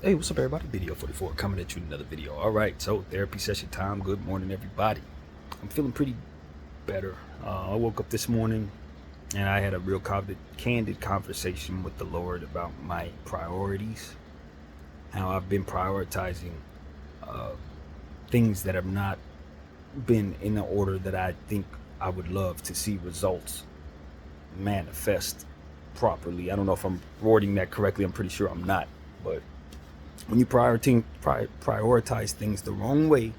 Hey, what's up, everybody? BDF 44 coming at you with another video. All right, so therapy session time. Good morning, everybody. I'm feeling pretty better. I woke up this morning and I had a real candid conversation with the Lord about my priorities, how I've been prioritizing things that have not been in the order that I think I would love to see results manifest properly. I don't know if I'm wording that correctly. I'm pretty sure I'm not, but when you prioritize things the wrong way,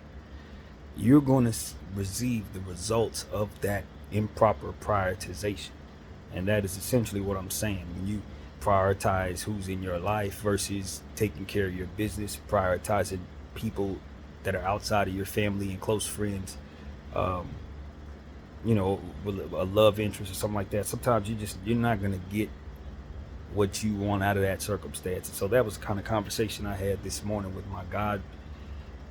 you're going to receive the results of that improper prioritization. And that is essentially what I'm saying. When you prioritize who's in your life versus taking care of your business, prioritizing people that are outside of your family and close friends, with a love interest or something like that, sometimes you're not going to get what you want out of that circumstance. And so that was the kind of conversation I had this morning with my God.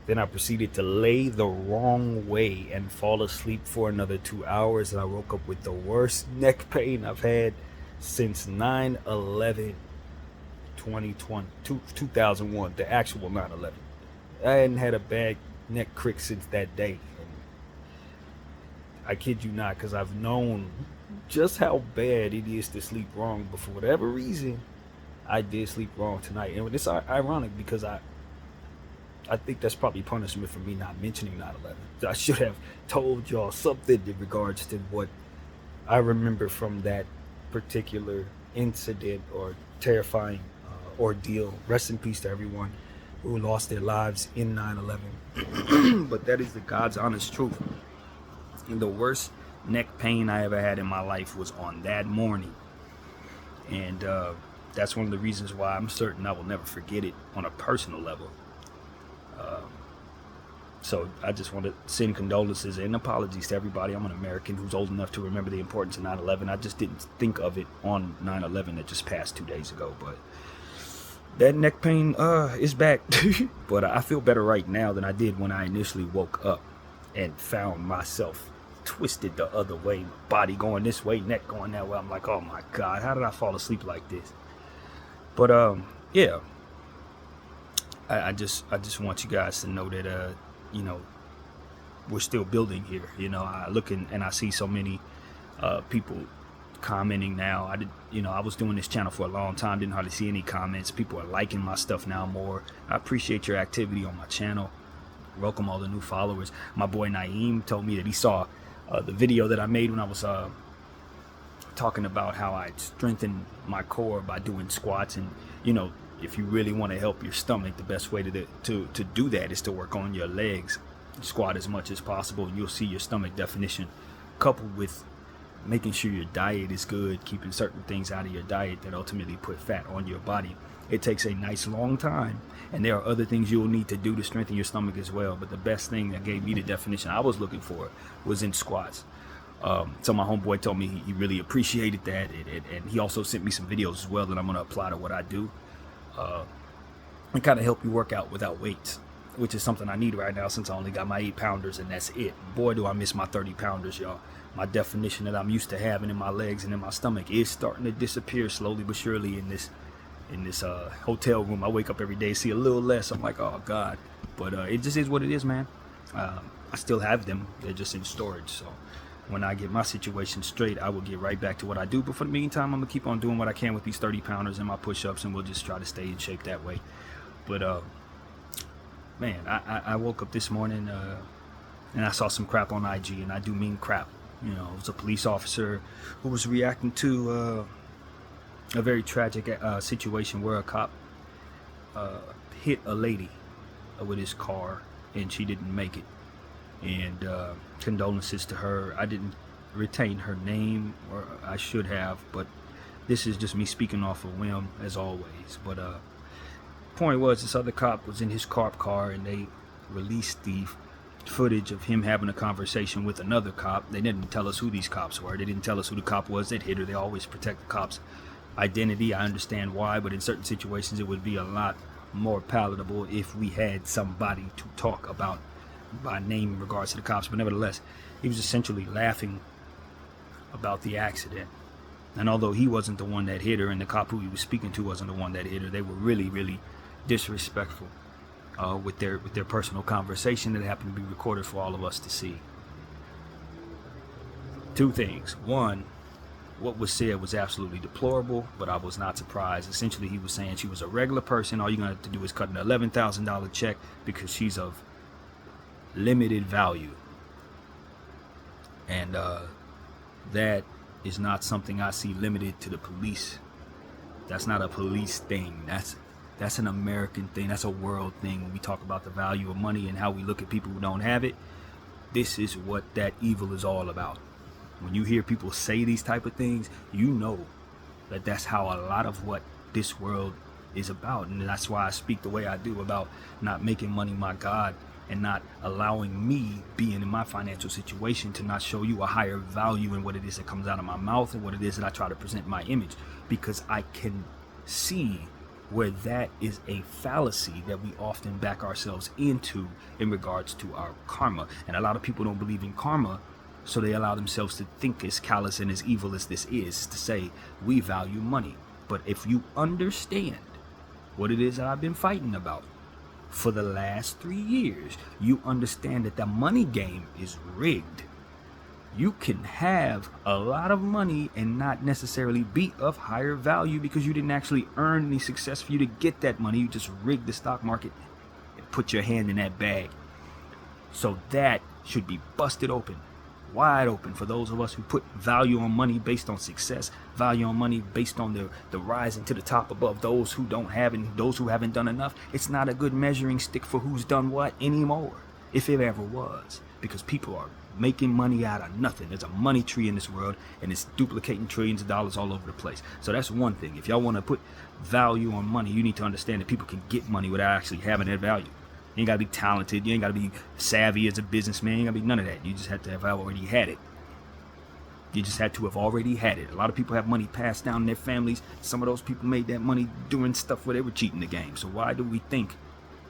Then I proceeded to lay the wrong way and fall asleep for another 2 hours, and I woke up with the worst neck pain I've had since 9/11 2001, the actual 9/11. I hadn't had a bad neck crick since that day, and I kid you not, because I've known just how bad it is to sleep wrong, but for whatever reason I did sleep wrong tonight. And it's ironic because I think that's probably punishment for me not mentioning 9/11. I should have told y'all something in regards to what I remember from that particular incident or terrifying ordeal. Rest in peace to everyone who lost their lives in 9/11. But that is the God's honest truth. And the worst neck pain I ever had in my life was on that morning, and that's one of the reasons why I'm certain I will never forget it on a personal level. So I just want to send condolences and apologies to everybody. I'm an American who's old enough to remember the importance of 9/11. I just didn't think of it on 9/11 that just passed 2 days ago, but that neck pain is back. But I feel better right now than I did when I initially woke up and found myself twisted the other way, body going this way, neck going that way. I'm like, oh my God, how did I fall asleep like this? But yeah, I just want you guys to know that we're still building here. I look and I see so many people commenting now. I was doing this channel for a long time, didn't hardly see any comments. People are liking my stuff now more. I appreciate your activity on my channel. Welcome all the new followers. My boy Naeem told me that he saw the video that I made when I was talking about how I strengthened my core by doing squats. And if you really want to help your stomach, the best way to do that is to work on your legs. Squat as much as possible, and you'll see your stomach definition, coupled with making sure your diet is good, keeping certain things out of your diet that ultimately put fat on your body. It takes a nice long time, and there are other things you'll need to do to strengthen your stomach as well. But the best thing that gave me the definition I was looking for was in squats. So my homeboy told me he really appreciated that, and he also sent me some videos as well that I'm going to apply to what I do, and kind of help you work out without weights, which is something I need right now since I only got my 8-pounders, and that's it. Boy, do I miss my 30-pounders, y'all. My definition that I'm used to having in my legs and in my stomach is starting to disappear slowly but surely in this hotel room. I wake up every day, see a little less. I'm like, oh God. But it just is what it is, man. I still have them. They're just in storage. So when I get my situation straight, I will get right back to what I do. But for the meantime, I'm going to keep on doing what I can with these 30-pounders and my push-ups, and we'll just try to stay in shape that way. But man, I woke up this morning and I saw some crap on IG, and I do mean crap. It was a police officer who was reacting to a very tragic situation where a cop hit a lady with his car, and she didn't make it. And condolences to her. I didn't retain her name, or I should have, but this is just me speaking off a whim as always. But point was, this other cop was in his cop car, and they released the footage of him having a conversation with another cop. They didn't tell us who these cops were. They didn't tell us who the cop was that hit her. They always protect the cop's identity. I understand why, but in certain situations it would be a lot more palatable if we had somebody to talk about by name in regards to the cops. But nevertheless, he was essentially laughing about the accident. And although he wasn't the one that hit her, and the cop who he was speaking to wasn't the one that hit her, they were really disrespectful with their personal conversation that happened to be recorded for all of us to see. Two things. One, what was said was absolutely deplorable, but I was not surprised. Essentially, he was saying she was a regular person. All you're going to have to do is cut an $11,000 check because she's of limited value. And that is not something I see limited to the police. That's not a police thing. That's an American thing. That's a world thing. When we talk about the value of money and how we look at people who don't have it, this is what that evil is all about. When you hear people say these type of things, you know that that's how a lot of what this world is about. And that's why I speak the way I do about not making money my God and not allowing me, being in my financial situation, to not show you a higher value in what it is that comes out of my mouth and what it is that I try to present my image, because I can see where that is a fallacy that we often back ourselves into in regards to our karma. And a lot of people don't believe in karma, so they allow themselves to think as callous and as evil as this is, to say we value money. But if you understand what it is that I've been fighting about for the last 3 years, you understand that the money game is rigged. You can have a lot of money and not necessarily be of higher value because you didn't actually earn any success for you to get that money. You just rigged the stock market and put your hand in that bag. So that should be busted open, wide open, for those of us who put value on money based on success, value on money based on the rising to the top above those who don't have and those who haven't done enough. It's not a good measuring stick for who's done what anymore, if it ever was, because people are making money out of nothing. There's a money tree in this world, and it's duplicating trillions of dollars all over the place. So that's one thing. If y'all want to put value on money, you need to understand that people can get money without actually having that value. You ain't got to be talented. You ain't got to be savvy as a businessman. You ain't got to be none of that. You just have to have already had it. You just had to have already had it. A lot of people have money passed down in their families. Some of those people made that money doing stuff where they were cheating the game. So why do we think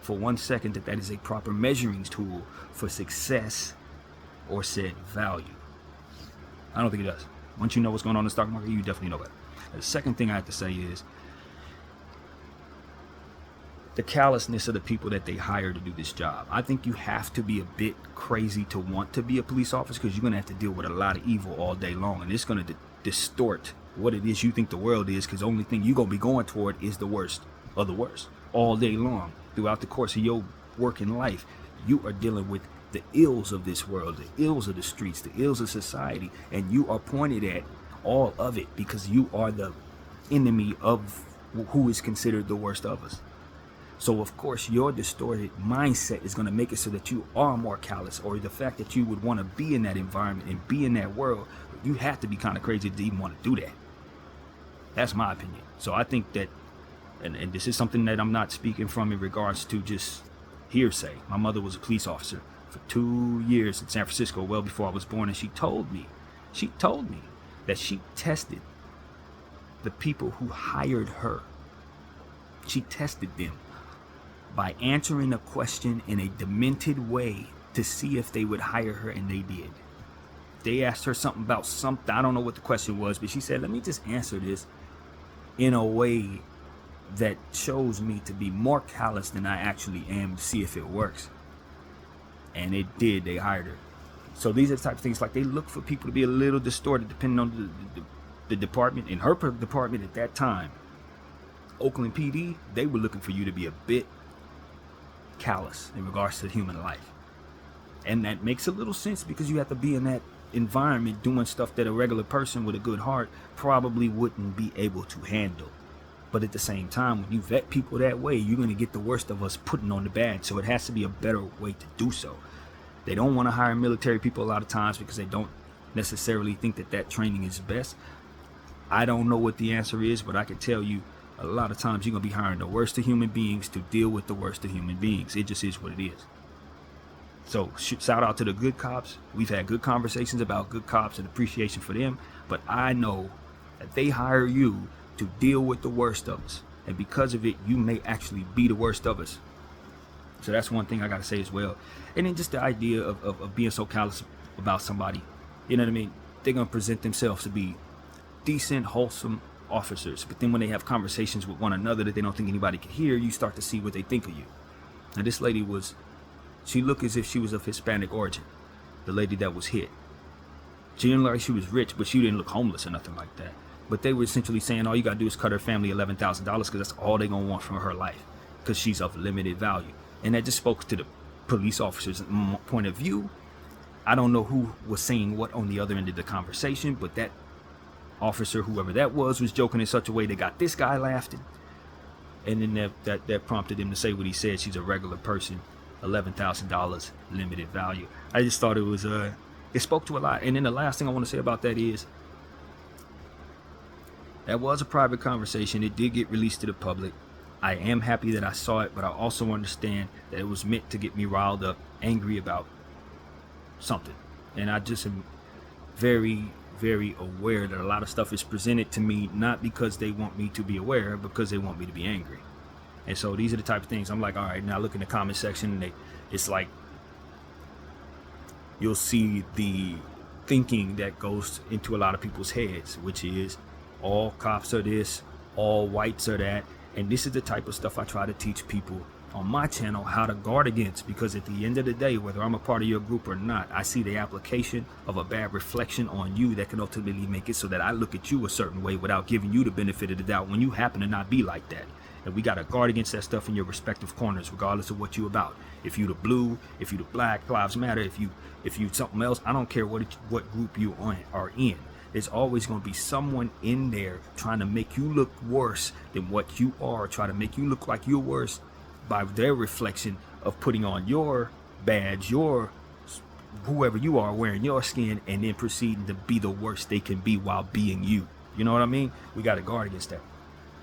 for 1 second that that is a proper measuring tool for success or said value? I don't think it does. Once you know what's going on in the stock market, you definitely know that. The second thing I have to say is the callousness of the people that they hire to do this job. I think you have to be a bit crazy to want to be a police officer, because you're going to have to deal with a lot of evil all day long, and it's going to distort what it is you think the world is, because the only thing you're going to be going toward is the worst of the worst all day long. Throughout the course of your working life, you are dealing with the ills of this world, the ills of the streets, the ills of society, and you are pointed at all of it because you are the enemy of who is considered the worst of us. So of course your distorted mindset is going to make it so that you are more callous, or the fact that you would want to be in that environment and be in that world, you have to be kind of crazy to even want to do that. That's my opinion. So I think that, and this is something that I'm not speaking from in regards to just hearsay. My mother was a police officer for 2 years in San Francisco, well before I was born, and she told me that she tested the people who hired her. She tested them by answering a question in a demented way to see if they would hire her, and they did. They asked her something about something, I don't know what the question was, but she said, let me just answer this in a way that shows me to be more callous than I actually am, to see if it works. And it did. They hired her. So these are the type of things, like they look for people to be a little distorted depending on the department. In her department at that time, Oakland PD, they were looking for you to be a bit callous in regards to human life. And that makes a little sense, because you have to be in that environment doing stuff that a regular person with a good heart probably wouldn't be able to handle. But at the same time, when you vet people that way, you're going to get the worst of us putting on the badge. So it has to be a better way to do so. They don't want to hire military people a lot of times because they don't necessarily think that that training is best. I don't know what the answer is, but I can tell you a lot of times you're going to be hiring the worst of human beings to deal with the worst of human beings. It just is what it is. So shout out to the good cops. We've had good conversations about good cops and appreciation for them. But I know that they hire you to deal with the worst of us. And because of it, you may actually be the worst of us. So that's one thing I got to say as well. And then just the idea of being so callous about somebody. You know what I mean? They're going to present themselves to be decent, wholesome, officers. But then when they have conversations with one another that they don't think anybody can hear, you start to see what they think of you. Now this lady she looked as if she was of Hispanic origin, the lady that was hit. She didn't look like she was rich, but she didn't look homeless or nothing like that. But they were essentially saying all you gotta do is cut her family $11,000 because that's all they gonna want from her life, because she's of limited value. And that just spoke to the police officers' point of view. I don't know who was saying what on the other end of the conversation, but that officer, whoever that was joking in such a way that got this guy laughing. And then that prompted him to say what he said. She's a regular person, $11,000 limited value. I just thought it spoke to a lot. And then the last thing I want to say about that is, that was a private conversation. It did get released to the public. I am happy that I saw it, but I also understand that it was meant to get me riled up, angry about something. And I just am very, very aware that a lot of stuff is presented to me not because they want me to be aware, but because they want me to be angry. And so these are the type of things I'm like, all right, now look in the comment section, and it's like you'll see the thinking that goes into a lot of people's heads, which is all cops are this, all whites are that. And this is the type of stuff I try to teach people on my channel how to guard against, because at the end of the day, whether I'm a part of your group or not, I see the application of a bad reflection on you that can ultimately make it so that I look at you a certain way without giving you the benefit of the doubt when you happen to not be like that. And we got to guard against that stuff in your respective corners, regardless of what you about. If you the blue, if you the black, lives matter. If you something else, I don't care what group you are in. There's always going to be someone in there trying to make you look worse than what you are, try to make you look like you're worse by their reflection of putting on your badge, your whoever you are, wearing your skin, and then proceeding to be the worst they can be while being you. You know what I mean? We got to guard against that.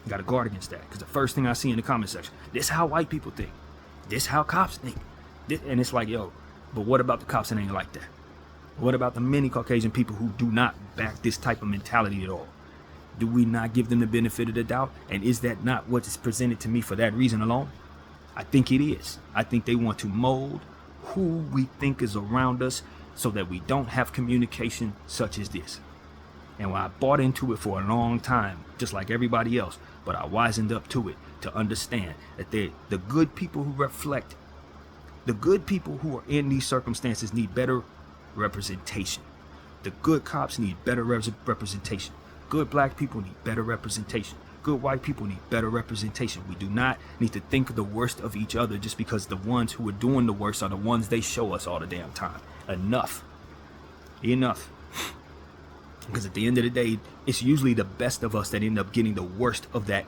We got to guard against that, because the first thing I see in the comment section, this how white people think, this how cops think, and it's like, yo, but what about the cops that ain't like that? What about the many Caucasian people who do not back this type of mentality at all? Do we not give them the benefit of the doubt? And is that not what is presented to me for that reason alone? I think it is. I think they want to mold who we think is around us so that we don't have communication such as this. And when I bought into it for a long time, just like everybody else, but I wisened up to it to understand that the good people who reflect, the good people who are in these circumstances need better representation. The good cops need better representation. Good black people need better representation. Good white people need better representation. We do not need to think the worst of each other just because the ones who are doing the worst are the ones they show us all the damn time. Enough. Because at the end of the day, it's usually the best of us that end up getting the worst of that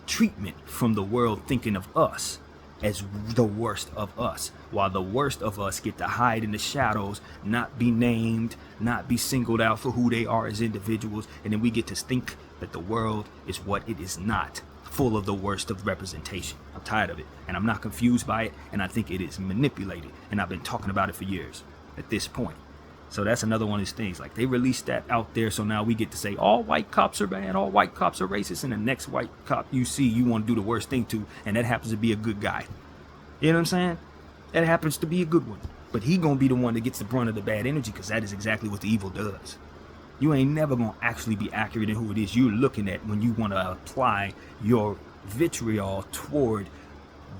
treatment from the world thinking of us as the worst of us, while the worst of us get to hide in the shadows, not be named, not be singled out for who they are as individuals, and then we get to think that the world is what it is not, full of the worst of representation. I'm tired of it, and I'm not confused by it, and I think it is manipulated, and I've been talking about it for years at this point. So that's another one of these things, like they released that out there, so now we get to say all white cops are bad, all white cops are racist, and the next white cop you see you want to do the worst thing to, and that happens to be a good guy. You know what I'm saying? That happens to be a good one, but he gonna be the one that gets the brunt of the bad energy, because that is exactly what the evil does. You ain't never gonna actually be accurate in who it is you're looking at when you want to apply your vitriol toward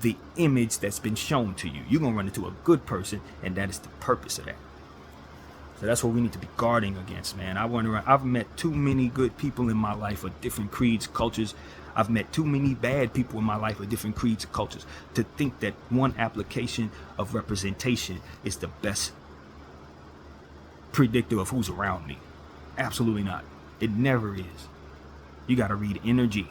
the image that's been shown to you. You're gonna run into a good person, and that is the purpose of that. So that's what we need to be guarding against, man. I've met too many good people in my life of different creeds, cultures. I've met too many bad people in my life of different creeds and cultures to think that one application of representation is the best predictor of who's around me. Absolutely not. It never is. You got to read energy.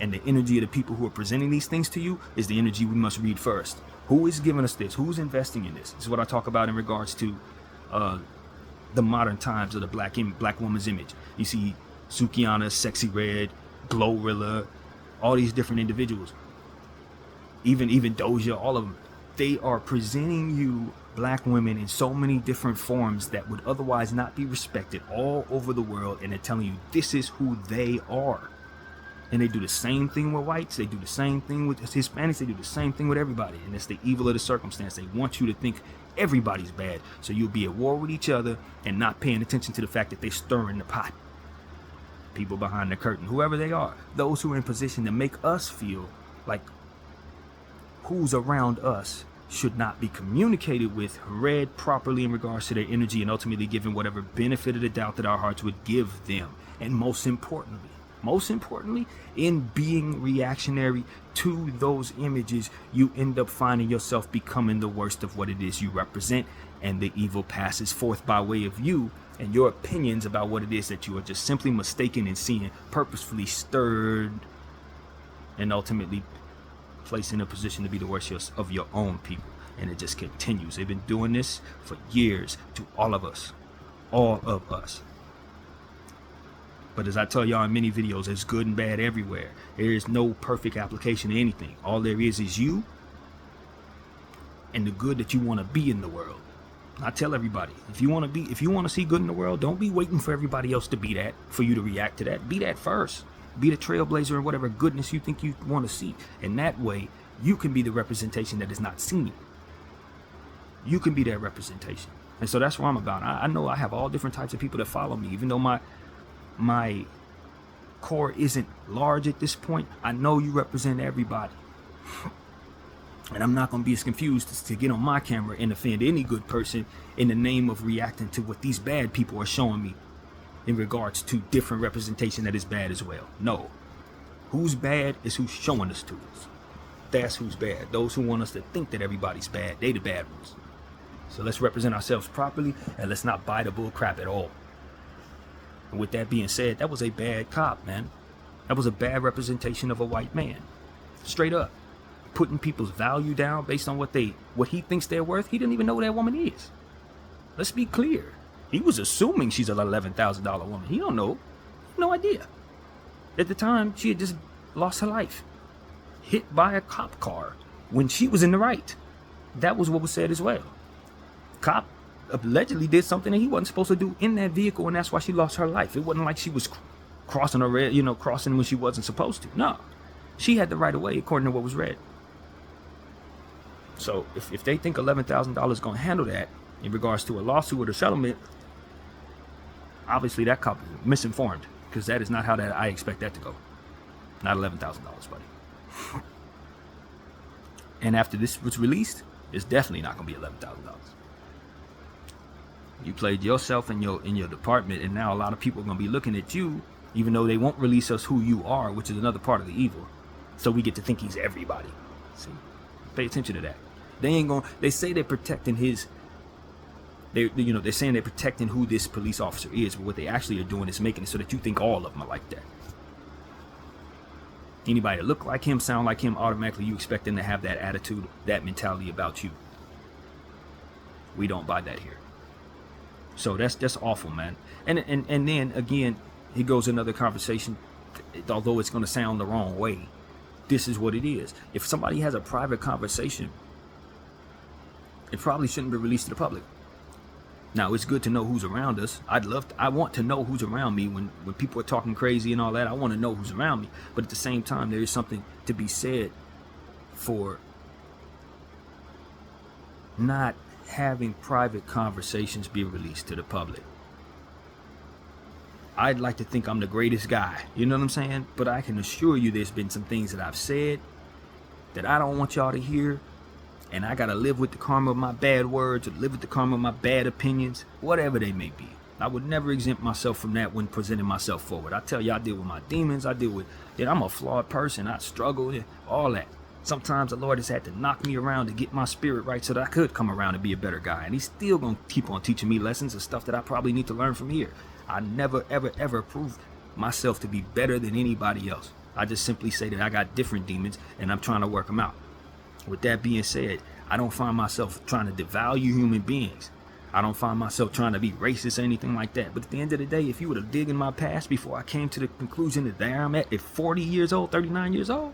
And the energy of the people who are presenting these things to you is the energy we must read first. Who is giving us this? Who's investing in this? This is what I talk about in regards to the modern times of the black woman's image. You see Sukiana, Sexy Red, Glorilla, all these different individuals, even Doja, all of them, they are presenting you black women in so many different forms that would otherwise not be respected all over the world, and they're telling you this is who they are. And they do the same thing with whites, they do the same thing with Hispanics, they do the same thing with everybody, and it's the evil of the circumstance. They want you to think everybody's bad, so you'll be at war with each other and not paying attention to the fact that they're stirring the pot. people behind the curtain, whoever they are, those who are in position to make us feel like who's around us should not be communicated with, read properly in regards to their energy, and ultimately given whatever benefit of the doubt that our hearts would give them. And most importantly, in being reactionary to those images, you end up finding yourself becoming the worst of what it is you represent, and the evil passes forth by way of you and your opinions about what it is that you are just simply mistaken in seeing, purposefully stirred, and ultimately placed in a position to be the worst of your own people. And it just continues. They've been doing this for years to all of us. But as I tell y'all in many videos, there's good and bad everywhere. There is no perfect application of anything. All there is you and the good that you want to be in the world. I tell everybody, if you want to see good in the world, don't be waiting for everybody else to be that, for you to react to that. Be that first. Be the trailblazer in whatever goodness you think you want to see. And that way, you can be the representation that is not seen. You can be that representation. And so that's what I'm about. I know I have all different types of people that follow me, even though my core isn't large at this point. I know you represent everybody. And I'm not going to be as confused to get on my camera and offend any good person in the name of reacting to what these bad people are showing me in regards to different representation that is bad as well. No. Who's bad is who's showing us to us. That's who's bad. Those who want us to think that everybody's bad, they the bad ones. So let's represent ourselves properly, and let's not buy the bull crap at all. And with that being said, that was a bad cop, man. That was a bad representation of a white man. Straight up. Putting people's value down based on what he thinks they're worth. He didn't even know who that woman is. Let's be clear. He was assuming she's an $11,000 woman. He don't know. No idea. At the time, she had just lost her life. Hit by a cop car when she was in the right. That was what was said as well. Cop allegedly did something that he wasn't supposed to do in that vehicle, and that's why she lost her life. It wasn't like she was crossing a red, crossing when she wasn't supposed to. No. She had the right of way according to what was read. So if they think $11,000 is going to handle that in regards to a lawsuit or a settlement, obviously that cop is misinformed, because that is not how I expect that to go. Not $11,000, buddy. And after this was released, it's definitely not going to be $11,000. You played yourself in your department, and now a lot of people are going to be looking at you, even though they won't release us who you are, which is another part of the evil. So we get to think he's everybody. See, pay attention to that. They say they're protecting they're saying they're protecting who this police officer is, but what they actually are doing is making it so that you think all of them are like that. Anybody that look like him, sound like him, automatically you expect them to have that attitude, that mentality about you. We don't buy that here. So that's awful, man. And then again, it goes another conversation, although it's going to sound the wrong way. This is what it is. If somebody has a private conversation, it probably shouldn't be released to the public. Now, it's good to know who's around us. I want to know who's around me when people are talking crazy and all that. I want to know who's around me. But at the same time, there is something to be said for not having private conversations be released to the public. I'd like to think I'm the greatest guy, you know what I'm saying? But I can assure you there's been some things that I've said that I don't want y'all to hear. And I got to live with the karma of my bad words, or live with the karma of my bad opinions, whatever they may be. I would never exempt myself from that when presenting myself forward. I tell you, I deal with my demons. I deal with, I'm a flawed person. I struggle and all that. Sometimes the Lord has had to knock me around to get my spirit right so that I could come around and be a better guy. And he's still going to keep on teaching me lessons and stuff that I probably need to learn from here. I never, ever, ever prove myself to be better than anybody else. I just simply say that I got different demons and I'm trying to work them out. With that being said, I don't find myself trying to devalue human beings. I don't find myself trying to be racist or anything like that. But at the end of the day, if you were to dig in my past before I came to the conclusion that there I'm at 40 years old, 39 years old,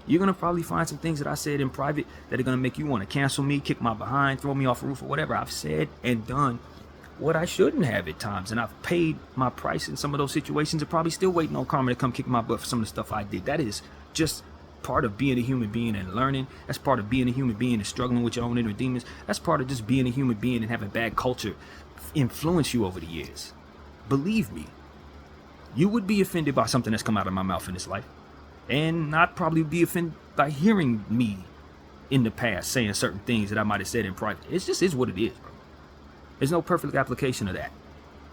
you're going to probably find some things that I said in private that are going to make you want to cancel me, kick my behind, throw me off a roof or whatever. I've said and done what I shouldn't have at times. And I've paid my price in some of those situations and probably still waiting on karma to come kick my butt for some of the stuff I did. That is just part of being a human being and learning. That's part of being a human being and struggling with your own inner demons. That's part of just being a human being and having bad culture influence you over the years. Believe me, You would be offended by something that's come out of my mouth in this life, and not probably be offended by hearing me in the past saying certain things that I might have said in private. It just is what it is, bro. There's no perfect application of that.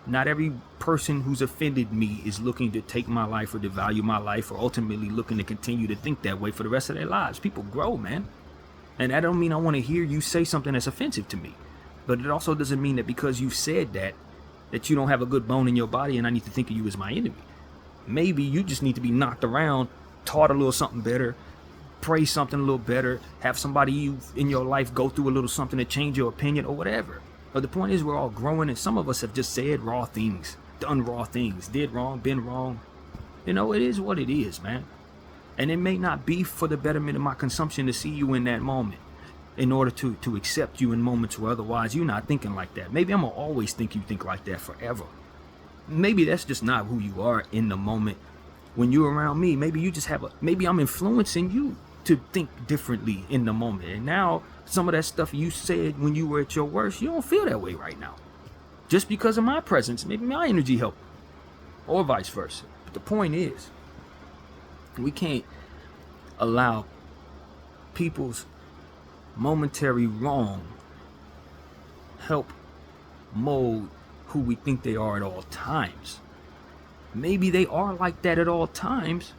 Not every person who's offended me is looking to take my life or devalue my life, or ultimately looking to continue to think that way for the rest of their lives. People grow, man. And that don't mean I want to hear you say something that's offensive to me. But it also doesn't mean that because you said that you don't have a good bone in your body and I need to think of you as my enemy. Maybe you just need to be knocked around, taught a little something better, pray something a little better, have somebody in your life go through a little something to change your opinion or whatever. But the point is, we're all growing, and some of us have just said raw things, done raw things, did wrong, been wrong. You know, it is what it is, man. And it may not be for the betterment of my consumption to see you in that moment, in order to accept you in moments where otherwise you're not thinking like that. Maybe I'm going to always think you think like that forever. Maybe that's just not who you are in the moment when you're around me. Maybe you just maybe I'm influencing you to think differently in the moment. And now some of that stuff you said when you were at your worst, you don't feel that way right now. Just because of my presence, maybe my energy helped, or vice versa. But the point is, we can't allow people's momentary wrong help mold who we think they are at all times. Maybe they are like that at all times,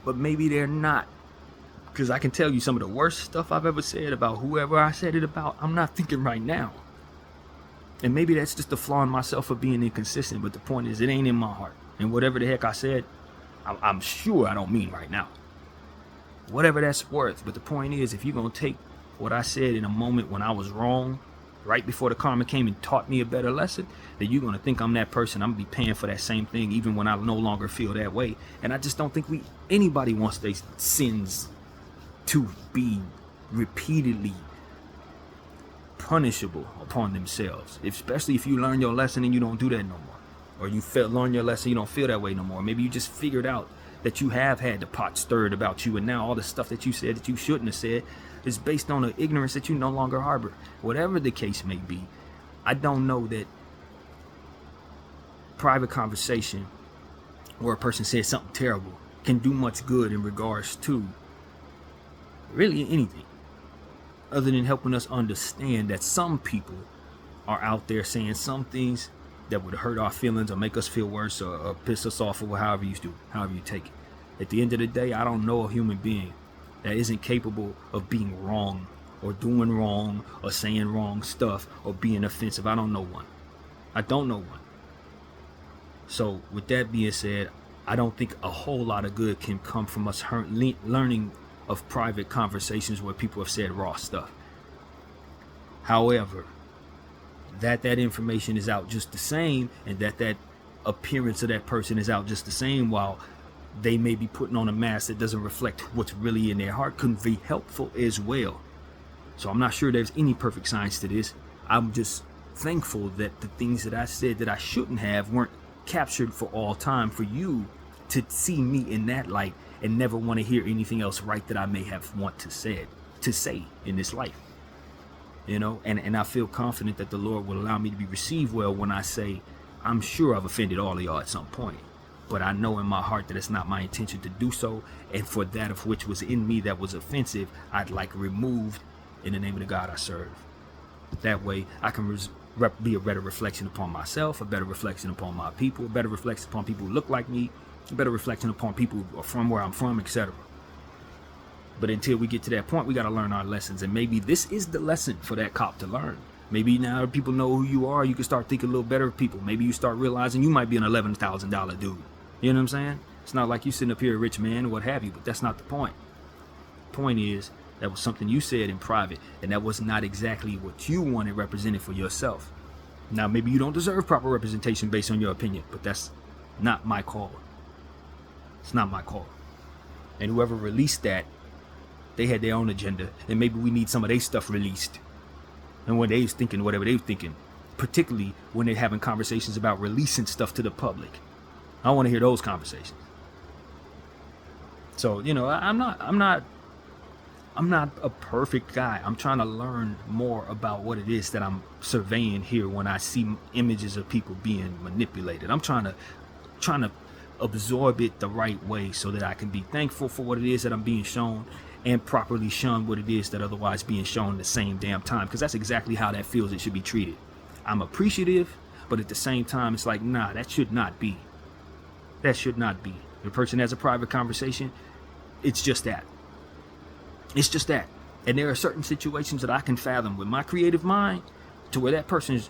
but maybe they're not. Because I can tell you some of the worst stuff I've ever said about whoever I said it about, I'm not thinking right now. And maybe that's just a flaw in myself for being inconsistent, but the point is, it ain't in my heart. And whatever the heck I said, I'm sure I don't mean right now. Whatever that's worth. But the point is, if you're going to take what I said in a moment when I was wrong, right before the karma came and taught me a better lesson, then you're going to think I'm that person. I'm going to be paying for that same thing even when I no longer feel that way. And I just don't think anybody wants their sins to be repeatedly punishable upon themselves, especially if you learn your lesson and you don't do that no more, or you learn your lesson, you don't feel that way no more. Maybe you just figured out that you have had the pot stirred about you, and now all the stuff that you said that you shouldn't have said is based on an ignorance that you no longer harbor. Whatever the case may be, I don't know that private conversation where a person says something terrible can do much good in regards to really anything other than helping us understand that some people are out there saying some things that would hurt our feelings or make us feel worse or piss us off, or however you take it. At the end of the day, I don't know a human being that isn't capable of being wrong or doing wrong or saying wrong stuff or being offensive. I don't know one. I don't know one. So with that being said, I don't think a whole lot of good can come from us learning of private conversations where people have said raw stuff. However, that information is out just the same, and that appearance of that person is out just the same, while they may be putting on a mask that doesn't reflect what's really in their heart, can be helpful as well. So I'm not sure there's any perfect science to this. I'm just thankful that the things that I said that I shouldn't have weren't captured for all time, for you to see me in that light and never want to hear anything else right that I may have want to say in this life. You know, and I feel confident that the Lord will allow me to be received well when I say, I'm sure I've offended all of y'all at some point, but I know in my heart that it's not my intention to do so, and for that of which was in me that was offensive, I'd like removed in the name of the God I serve. That way I can be a better reflection upon myself, a better reflection upon my people, a better reflection upon people who look like me, a better reflection upon people who are from where I'm from, etc. But until we get to that point, we got to learn our lessons. And maybe this is the lesson for that cop to learn. Maybe now people know who you are. You can start thinking a little better of people. Maybe you start realizing you might be an $11,000 dude. You know what I'm saying? It's not like you sitting up here a rich man or what have you, but that's not the point. The point is, that was something you said in private, and that was not exactly what you wanted represented for yourself. Now, maybe you don't deserve proper representation based on your opinion, but that's not my call. It's not my call. And whoever released that, they had their own agenda, and maybe we need some of their stuff released. And when they was thinking whatever they was thinking, particularly when they're having conversations about releasing stuff to the public, I want to hear those conversations. So, you know, I'm not a perfect guy. I'm trying to learn more about what it is that I'm surveying here when I see images of people being manipulated. I'm trying to absorb it the right way so that I can be thankful for what it is that I'm being shown and properly shun what it is that otherwise being shown at the same damn time. Because that's exactly how that feels it should be treated. I'm appreciative, but at the same time, it's like, nah, that should not be. That should not be. The person has a private conversation. It's just that. It's just that. And there are certain situations that I can fathom with my creative mind to where that person is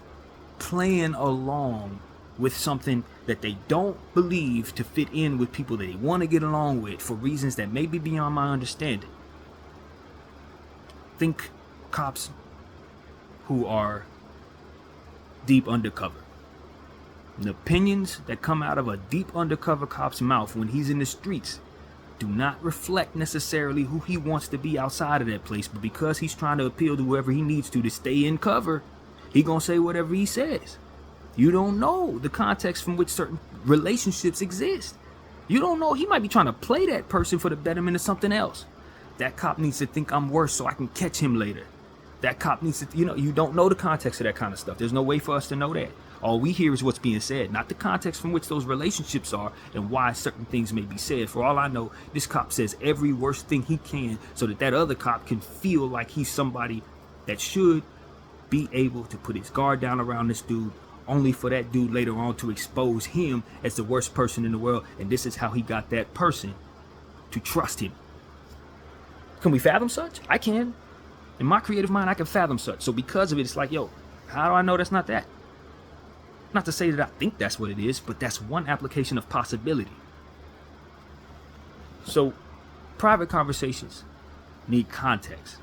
playing along with something that they don't believe to fit in with people that they want to get along with for reasons that may be beyond my understanding. Think cops who are deep undercover. The opinions that come out of a deep undercover cop's mouth when he's in the streets do not reflect necessarily who he wants to be outside of that place, but because he's trying to appeal to whoever he needs to stay in cover, he gonna say whatever he says. You don't know the context from which certain relationships exist. You don't know, he might be trying to play that person for the betterment of something else. That cop needs to think I'm worse so I can catch him later. That cop needs to, you don't know the context of that kind of stuff. There's no way for us to know that. All we hear is what's being said, not the context from which those relationships are and why certain things may be said. For all I know, this cop says every worst thing he can so that that other cop can feel like he's somebody that should be able to put his guard down around this dude, only for that dude later on to expose him as the worst person in the world. And this is how he got that person to trust him. Can we fathom such? I can. In my creative mind, I can fathom such. So because of it, it's like, yo, how do I know that's not that? Not to say that I think that's what it is, but that's one application of possibility. So private conversations need context.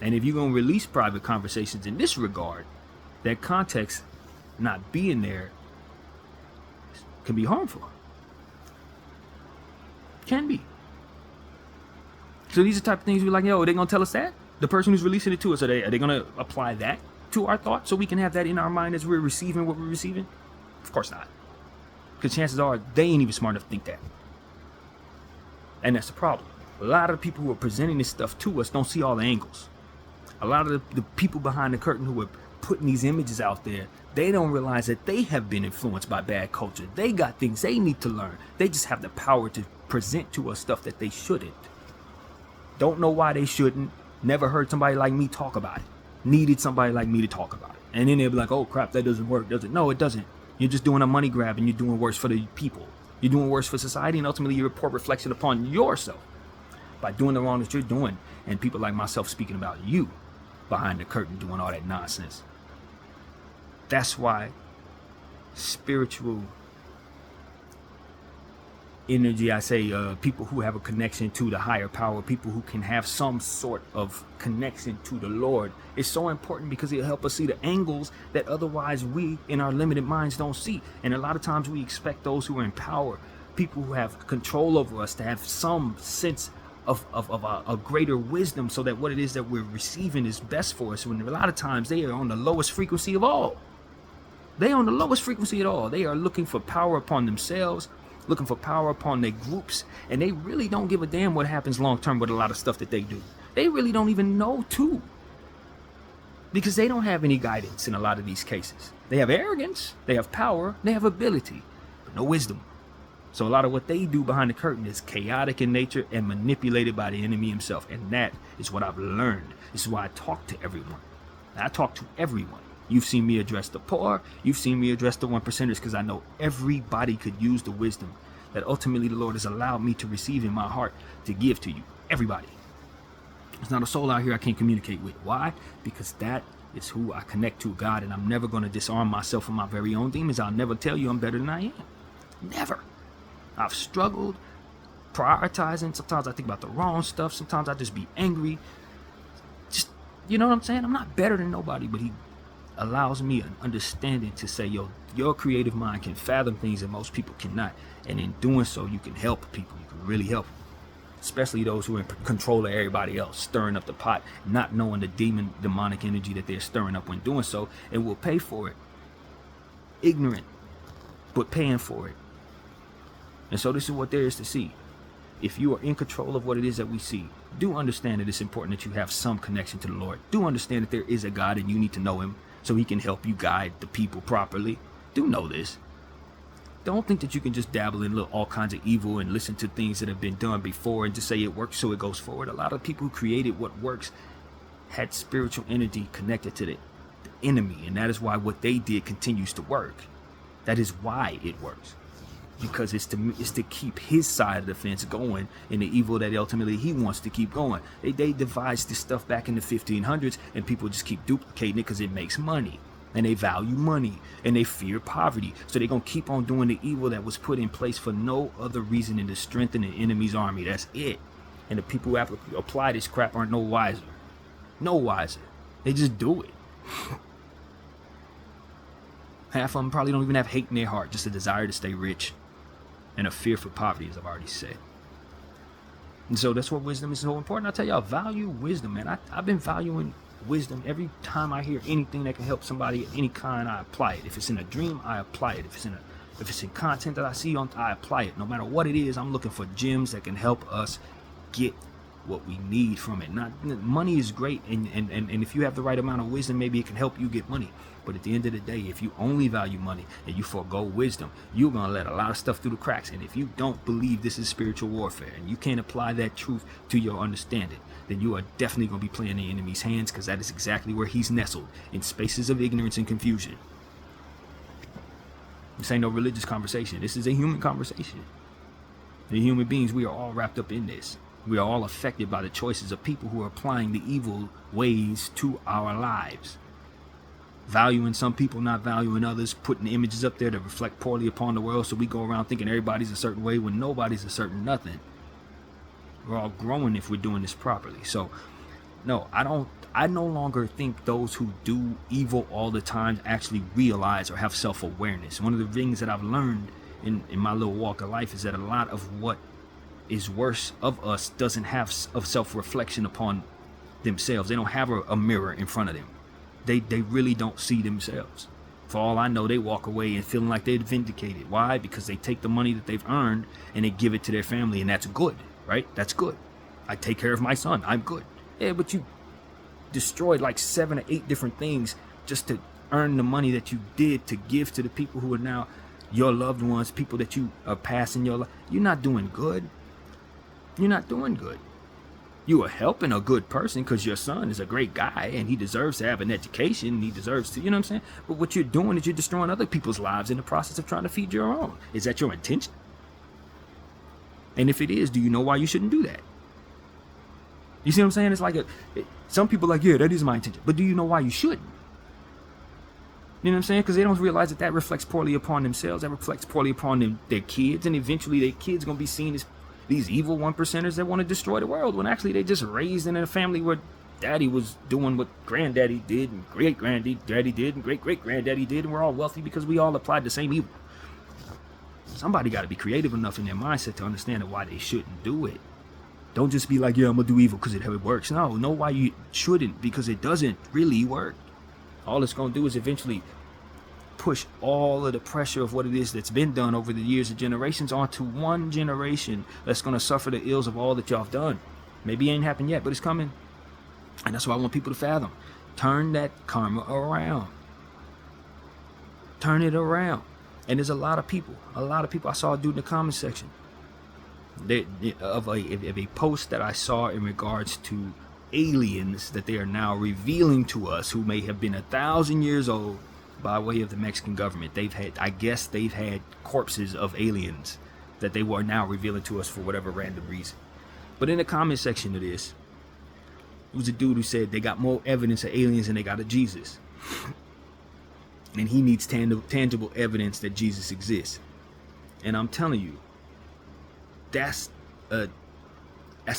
And if you're going to release private conversations in this regard, that context not being there can be harmful. Can be. So these are the type of things we're like, yo, are they going to tell us that? The person who's releasing it to us, are they going to apply that to our thought so we can have that in our mind as we're receiving what we're receiving? Of course not. Because chances are they ain't even smart enough to think that. And that's the problem. A lot of the people who are presenting this stuff to us don't see all the angles. A lot of the people behind the curtain who are putting these images out there, they don't realize that they have been influenced by bad culture. They got things they need to learn. They just have the power to present to us stuff that they shouldn't. Don't know why they shouldn't. Never heard somebody like me talk about it. Needed somebody like me to talk about it. And then they'll be like, oh crap, that doesn't work, does it? No, it doesn't. You're just doing a money grab and you're doing worse for the people. You're doing worse for society, and ultimately you're a poor reflection upon yourself by doing the wrong that you're doing, and people like myself speaking about you behind the curtain doing all that nonsense. That's why spiritual energy, I say people who have a connection to the higher power, people who can have some sort of connection to the Lord, is so important because it'll help us see the angles that otherwise we in our limited minds don't see. And a lot of times we expect those who are in power, people who have control over us, to have some sense of a greater wisdom so that what it is that we're receiving is best for us, when a lot of times they are on the lowest frequency of all. They are on the lowest frequency at all. They are looking for power upon themselves, looking for power upon their groups, and they really don't give a damn what happens long term with a lot of stuff that they do. They really don't even know too, because they don't have any guidance in a lot of these cases. They have arrogance, they have power, they have ability, but no wisdom. So a lot of what they do behind the curtain is chaotic in nature and manipulated by the enemy himself. And that is what I've learned. This is why I talk to everyone. I talk to everyone. You've seen me address the poor. You've seen me address the 1%ers, because I know everybody could use the wisdom that ultimately the Lord has allowed me to receive in my heart to give to you. Everybody. There's not a soul out here I can't communicate with. Why? Because that is who I connect to, God. And I'm never going to disarm myself from my very own demons. I'll never tell you I'm better than I am. Never. I've struggled prioritizing. Sometimes I think about the wrong stuff. Sometimes I just be angry. Just, you know what I'm saying? I'm not better than nobody, but he allows me an understanding to say, yo, your creative mind can fathom things that most people cannot. And in doing so, you can help people. You can really help them. Especially those who are in control of everybody else, stirring up the pot, not knowing the demonic energy that they're stirring up when doing so, and will pay for it. Ignorant, but paying for it. And so this is what there is to see. If you are in control of what it is that we see, do understand that it's important that you have some connection to the Lord. Do understand that there is a God and you need to know him so he can help you guide the people properly. Do know this. Don't think that you can just dabble in all kinds of evil and listen to things that have been done before and just say it works so it goes forward. A lot of people who created what works had spiritual energy connected to the enemy, and that is why what they did continues to work. That is why it works, because it's to keep his side of the fence going and the evil that ultimately he wants to keep going. They devised this stuff back in the 1500s, and people just keep duplicating it because it makes money. And they value money, and they fear poverty. So they're going to keep on doing the evil that was put in place for no other reason than to strengthen the enemy's army. That's it. And the people who apply this crap aren't no wiser. No wiser. They just do it. Half of them probably don't even have hate in their heart, just a desire to stay rich and a fear for poverty, as I've already said. And so that's what wisdom is so important. I tell y'all, value wisdom, man. I've been valuing wisdom. Every time I hear anything that can help somebody of any kind, I apply it. If it's in a dream, I apply it. If it's in content that I see I apply it. No matter what it is, I'm looking for gems that can help us get what we need from it. Not money is great, and if you have the right amount of wisdom, maybe it can help you get money. But at the end of the day, if you only value money and you forego wisdom, you're gonna let a lot of stuff through the cracks. And if you don't believe this is spiritual warfare and you can't apply that truth to your understanding, then you are definitely gonna be playing in the enemy's hands, because that is exactly where he's nestled, in spaces of ignorance and confusion. This ain't no religious conversation. This is a human conversation. The human beings, we are all wrapped up in this. We are all affected by the choices of people who are applying the evil ways to our lives. Valuing some people, not valuing others, putting images up there that reflect poorly upon the world, so we go around thinking everybody's a certain way when nobody's a certain nothing. We're all growing if we're doing this properly. So, no, I no longer think those who do evil all the time actually realize or have self-awareness. One of the things that I've learned in my little walk of life is that a lot of what is worse of us doesn't have of self-reflection upon themselves. They don't have a mirror in front of them. They really don't see themselves. For all I know, they walk away and feeling like they're vindicated. Why? Because they take the money that they've earned and they give it to their family, and that's good, right? That's good. I take care of my son. I'm good. Yeah, but you destroyed like 7 or 8 different things just to earn the money that you did to give to the people who are now your loved ones, people that you are passing your life. You're not doing good. You're not doing good. You are helping a good person because your son is a great guy and he deserves to have an education and he deserves to, you know what I'm saying? But what you're doing is you're destroying other people's lives in the process of trying to feed your own. Is that your intention? And if it is, do you know why you shouldn't do that? You see what I'm saying? It's like some people are like, yeah, that is my intention. But do you know why you shouldn't? You know what I'm saying? Because they don't realize that reflects poorly upon themselves. That reflects poorly upon their kids. And eventually their kids going to be seen as these evil 1%ers that want to destroy the world, when actually they just raised in a family where daddy was doing what granddaddy did and great-granddaddy did and great-great-granddaddy did, and we're all wealthy because we all applied the same evil. Somebody got to be creative enough in their mindset to understand why they shouldn't do it. Don't just be like, yeah, I'm going to do evil because it works. No, know why you shouldn't, because it doesn't really work. All it's going to do is eventually push all of the pressure of what it is that's been done over the years of generations onto one generation that's going to suffer the ills of all that y'all have done. Maybe it ain't happened yet, but it's coming. And that's what I want people to fathom. Turn that karma around. Turn it around. And there's a lot of people I saw a dude in the comment section of a post that I saw in regards to aliens that they are now revealing to us, who may have been 1,000 years old, by way of the Mexican government. They've had corpses of aliens that they were now revealing to us for whatever random reason. But in the comment section of this, it was a dude who said they got more evidence of aliens than they got of Jesus. And he needs tangible evidence that Jesus exists. And I'm telling you, that's a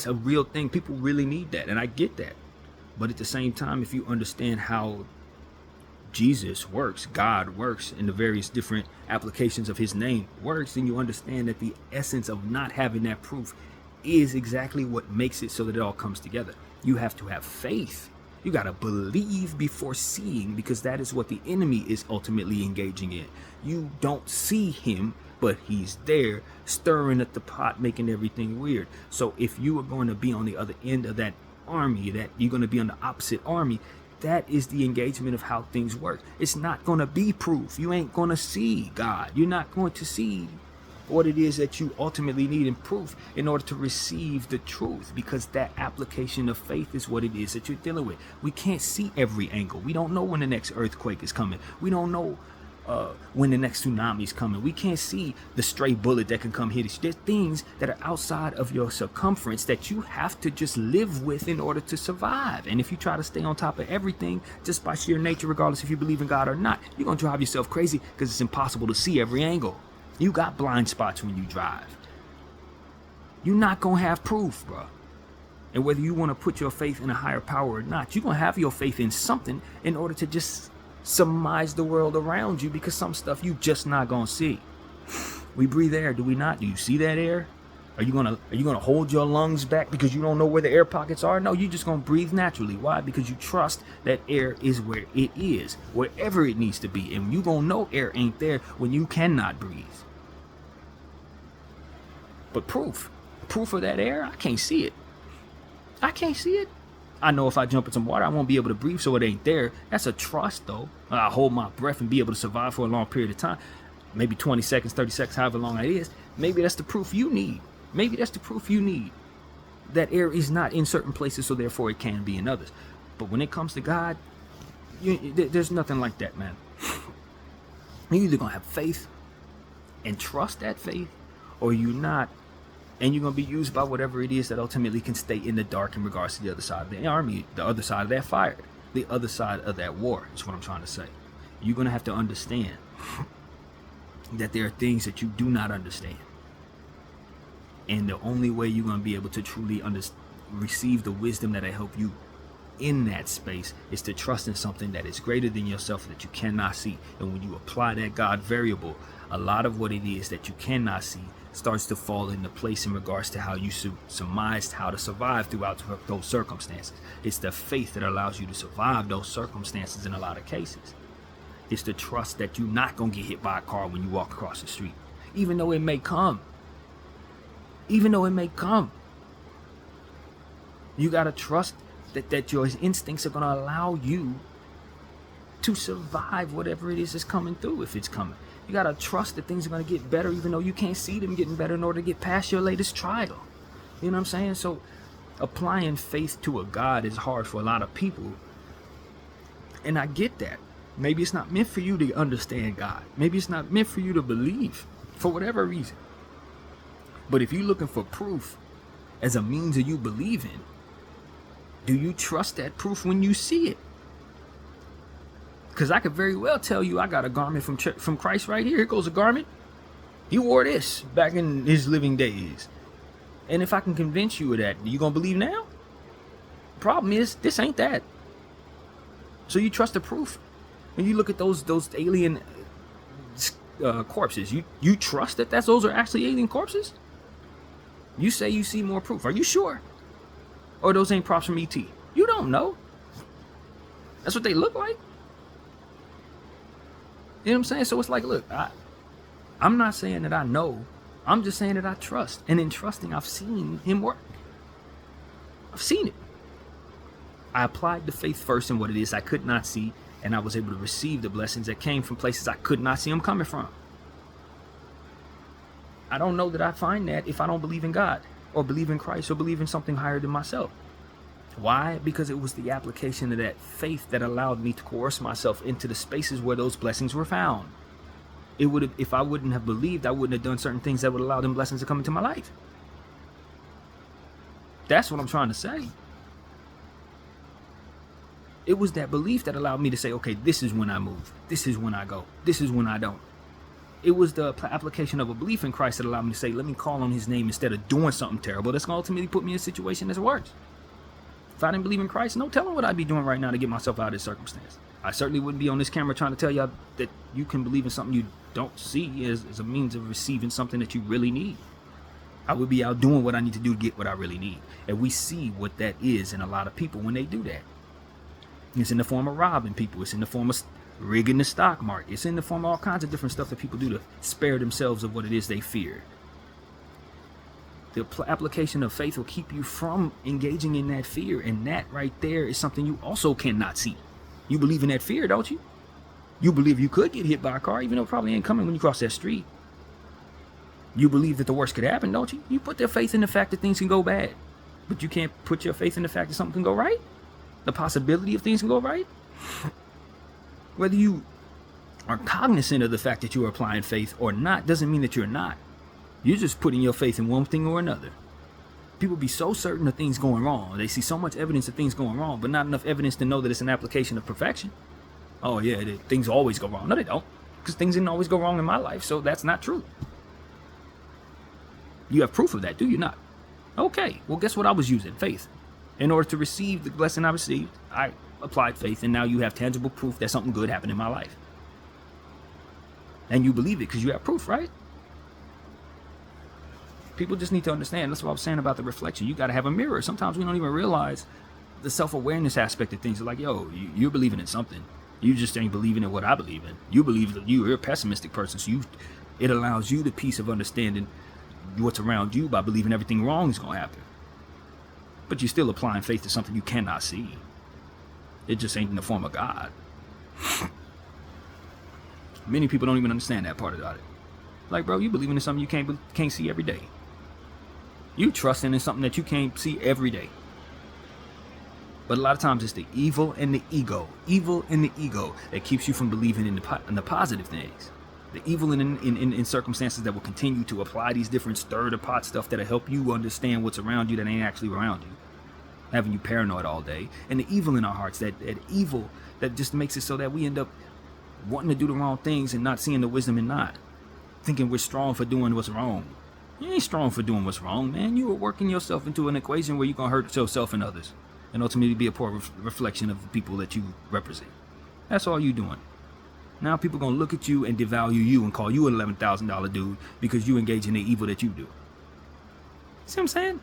real thing. People really need that, and I get that. But at the same time, if you understand how Jesus works, God works, in the various different applications of his name works, then you understand that the essence of not having that proof is exactly what makes it so that it all comes together. You have to have faith. You got to believe before seeing, because that is what the enemy is ultimately engaging in. You don't see him, but he's there stirring at the pot, making everything weird. So if you are going to be on the other end of that army, that you're going to be on the opposite army, That is the engagement of how things work. It's not going to be proof. You ain't going to see God. You're not going to see what it is that you ultimately need in proof in order to receive the truth, because that application of faith is what it is that you're dealing with. We can't see every angle. We don't know when the next earthquake is coming. We don't know when the next tsunami is coming. We can't see the stray bullet that can come hit us. There's things that are outside of your circumference that you have to just live with in order to survive. And if you try to stay on top of everything just by sheer nature, regardless if you believe in God or not, you're going to drive yourself crazy, because it's impossible to see every angle. You got blind spots when you drive. You're not going to have proof, bro. And whether you want to put your faith in a higher power or not, you're going to have your faith in something in order to just surmise the world around you, because some stuff you just not gonna see. We breathe air, do we not? Do you see that air? Are you gonna hold your lungs back because you don't know where the air pockets are? No, you're just gonna breathe naturally. Why? Because you trust that air is where it is, wherever it needs to be, and you gonna know air ain't there when you cannot breathe. But proof of that air, I can't see it. I know if I jump in some water, I won't be able to breathe, so it ain't there. That's a trust, though. I hold my breath and be able to survive for a long period of time. Maybe 20 seconds, 30 seconds, however long it is. Maybe that's the proof you need. That air is not in certain places, so therefore it can be in others. But when it comes to God, there's nothing like that, man. You're either going to have faith and trust that faith, or you're not. And you're going to be used by whatever it is that ultimately can stay in the dark in regards to the other side of the army, the other side of that fire, the other side of that war, is what I'm trying to say. You're going to have to understand that there are things that you do not understand. And the only way you're going to be able to truly receive the wisdom that'll help you in that space is to trust in something that is greater than yourself that you cannot see. And when you apply that God variable, a lot of what it is that you cannot see starts to fall into place in regards to how you surmised how to survive throughout those circumstances. It's the faith that allows you to survive those circumstances in a lot of cases. It's the trust that you're not going to get hit by a car when you walk across the street, even though it may come. You got to trust that your instincts are going to allow you to survive whatever it is that's coming through, if it's coming. You got to trust that things are going to get better, even though you can't see them getting better, in order to get past your latest trial. You know what I'm saying? So applying faith to a God is hard for a lot of people. And I get that. Maybe it's not meant for you to understand God. Maybe it's not meant for you to believe for whatever reason. But if you're looking for proof as a means of you believing, do you trust that proof when you see it? Because I could very well tell you I got a garment from Christ right here. Here goes a garment. He wore this back in his living days. And if I can convince you of that, you going to believe now? Problem is, this ain't that. So you trust the proof. When you look at those alien corpses, you trust that those are actually alien corpses? You say you see more proof. Are you sure? Or those ain't props from ET? You don't know. That's what they look like. You know what I'm saying? So it's like, look, I'm not saying that I know. I'm just saying that I trust. And in trusting, I've seen him work. I've seen it. I applied the faith first in what it is I could not see, and I was able to receive the blessings that came from places I could not see them coming from. I don't know that I find that if I don't believe in God, or believe in Christ, or believe in something higher than myself. Why? Because it was the application of that faith that allowed me to coerce myself into the spaces where those blessings were found. It would have, if I wouldn't have believed, I wouldn't have done certain things that would allow them blessings to come into my life. That's what I'm trying to say. It was that belief that allowed me to say, okay, this is when I move. This is when I go. This is when I don't. It was the application of a belief in Christ that allowed me to say, let me call on his name instead of doing something terrible that's going to ultimately put me in a situation that's worse. If I didn't believe in Christ, no telling what I'd be doing right now to get myself out of this circumstance. I certainly wouldn't be on this camera trying to tell y'all that you can believe in something you don't see as a means of receiving something that you really need. I would be out doing what I need to do to get what I really need. And we see what that is in a lot of people when they do that. It's in the form of robbing people. It's in the form of rigging the stock market. It's in the form of all kinds of different stuff that people do to spare themselves of what it is they fear. The application of faith will keep you from engaging in that fear. And that right there is something you also cannot see. You believe in that fear, don't you? You believe you could get hit by a car, even though it probably ain't coming when you cross that street. You believe that the worst could happen, don't you? You put your faith in the fact that things can go bad. But you can't put your faith in the fact that something can go right? The possibility of things can go right? Whether you are cognizant of the fact that you are applying faith or not doesn't mean that you're not. You're just putting your faith in one thing or another. People be so certain of things going wrong. They see so much evidence of things going wrong, but not enough evidence to know that it's an application of perfection. Oh yeah, things always go wrong. No, they don't. Because things didn't always go wrong in my life, so that's not true. You have proof of that, do you not? Okay, well guess what I was using? Faith. In order to receive the blessing I received, I applied faith, and now you have tangible proof that something good happened in my life. And you believe it because you have proof, right? People just need to understand. That's what I was saying about the reflection. You got to have a mirror. Sometimes we don't even realize the self-awareness aspect of things. Like, yo, you're believing in something. You just ain't believing in what I believe in. You believe that you're a pessimistic person. So it allows you the peace of understanding what's around you by believing everything wrong is going to happen. But you're still applying faith to something you cannot see. It just ain't in the form of God. Many people don't even understand that part about it. Like, bro, you believing in something you can't see every day. You trusting in something that you can't see every day. But a lot of times it's the evil and the ego that keeps you from believing in the positive things. The evil in circumstances that will continue to apply these different stir-the-pot stuff that'll help you understand what's around you that ain't actually around you, having you paranoid all day. And the evil in our hearts, that evil that just makes it so that we end up wanting to do the wrong things and not seeing the wisdom in not. Thinking we're strong for doing what's wrong. You ain't strong for doing what's wrong, man. You are working yourself into an equation where you're going to hurt yourself and others, and ultimately be a poor reflection of the people that you represent. That's all you doing. Now people going to look at you and devalue you and call you an $11,000 dude because you engage in the evil that you do. See what I'm saying?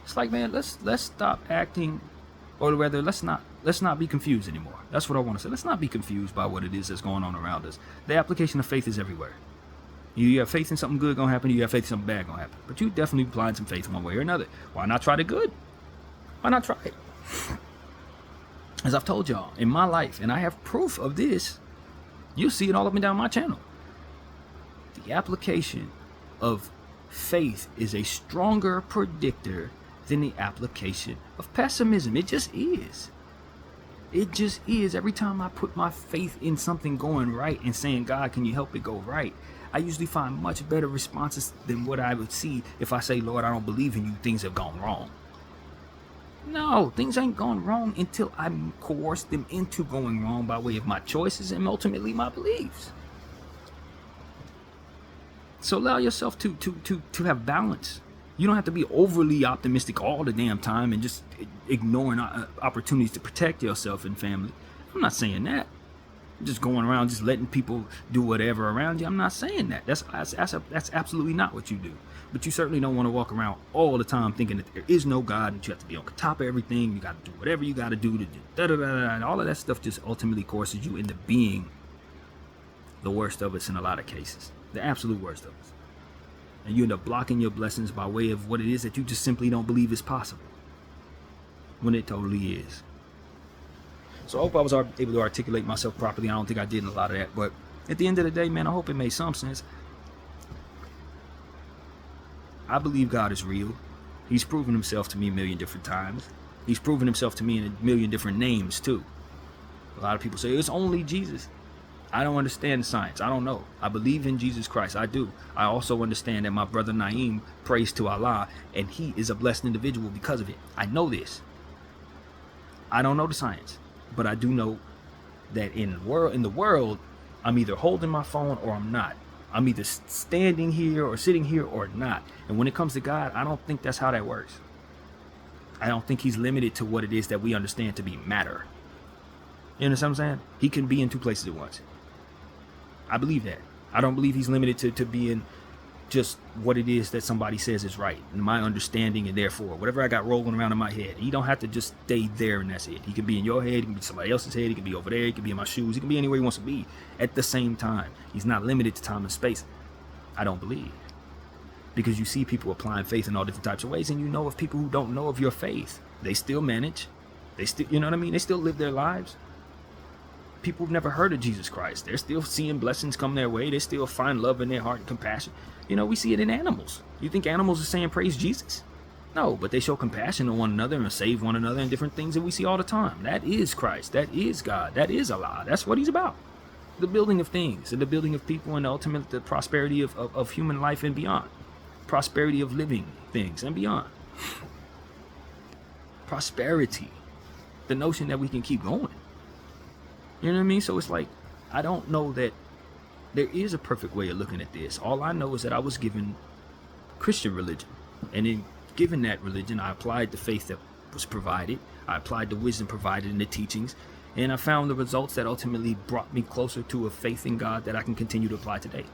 It's like, man, let's stop acting, or rather, let's not be confused anymore. That's what I want to say. Let's not be confused by what it is that's going on around us. The application of faith is everywhere. You have faith in something good going to happen, you have faith in something bad going to happen. But you definitely applying some faith one way or another. Why not try the good? Why not try it? As I've told y'all, in my life, and I have proof of this, you'll see it all up and down my channel. The application of faith is a stronger predictor than the application of pessimism. It just is. It just is. Every time I put my faith in something going right and saying, God, can you help it go right? I usually find much better responses than what I would see if I say, Lord, I don't believe in you. Things have gone wrong. No, things ain't gone wrong until I coerce them into going wrong by way of my choices and ultimately my beliefs. So allow yourself to have balance. You don't have to be overly optimistic all the damn time and just ignoring opportunities to protect yourself and family. I'm not saying that. Just going around just letting people do whatever around you. I'm not saying that. That's absolutely not what you do. But you certainly don't want to walk around all the time thinking that there is no God and you have to be on top of everything. You got to do whatever you got to do to do da-da-da-da, and all of that stuff just ultimately coerces you into being the worst of us in a lot of cases. The absolute worst of us. And you end up blocking your blessings by way of what it is that you just simply don't believe is possible, when it totally is. So I hope I was able to articulate myself properly. I don't think I did a lot of that, but at the end of the day, man, I hope it made some sense. I believe God is real. He's proven himself to me a million different times. He's proven himself to me in a million different names too. A lot of people say it's only Jesus. I don't understand science. I don't know. I believe in Jesus Christ. I do. I also understand that my brother Naeem prays to Allah and he is a blessed individual because of it. I know this. I don't know the science, but I do know that in the world, I'm either holding my phone or I'm not. I'm either standing here or sitting here or not. And when it comes to God, I don't think that's how that works. I don't think he's limited to what it is that we understand to be matter. You understand what I'm saying? He can be in two places at once. I believe that. I don't believe he's limited to being just what it is that somebody says is right, in my understanding, and therefore whatever I got rolling around in my head, he don't have to just stay there and that's it. He can be in your head, he can be somebody else's head, he can be over there, he can be in my shoes, he can be anywhere he wants to be at the same time. He's not limited to time and space. I don't believe, because you see people applying faith in all different types of ways, and you know of people who don't know of your faith. They still manage, they still, you know what I mean, they still live their lives. people who've never heard of Jesus Christ. They're still seeing blessings come their way. They still find love in their heart and compassion. We see it in animals. You think animals are saying praise Jesus? No, but they show compassion on one another and save one another and different things that we see all the time. That is Christ. That is God. That is Allah. That's what he's about. The building of things and the building of people and ultimately the prosperity of human life and beyond. Prosperity of living things and beyond. Prosperity. The notion that we can keep going. You know what I mean? So it's like, I don't know that there is a perfect way of looking at this. All I know is that I was given Christian religion. And in given that religion, I applied the faith that was provided. I applied the wisdom provided in the teachings. And I found the results that ultimately brought me closer to a faith in God that I can continue to apply today.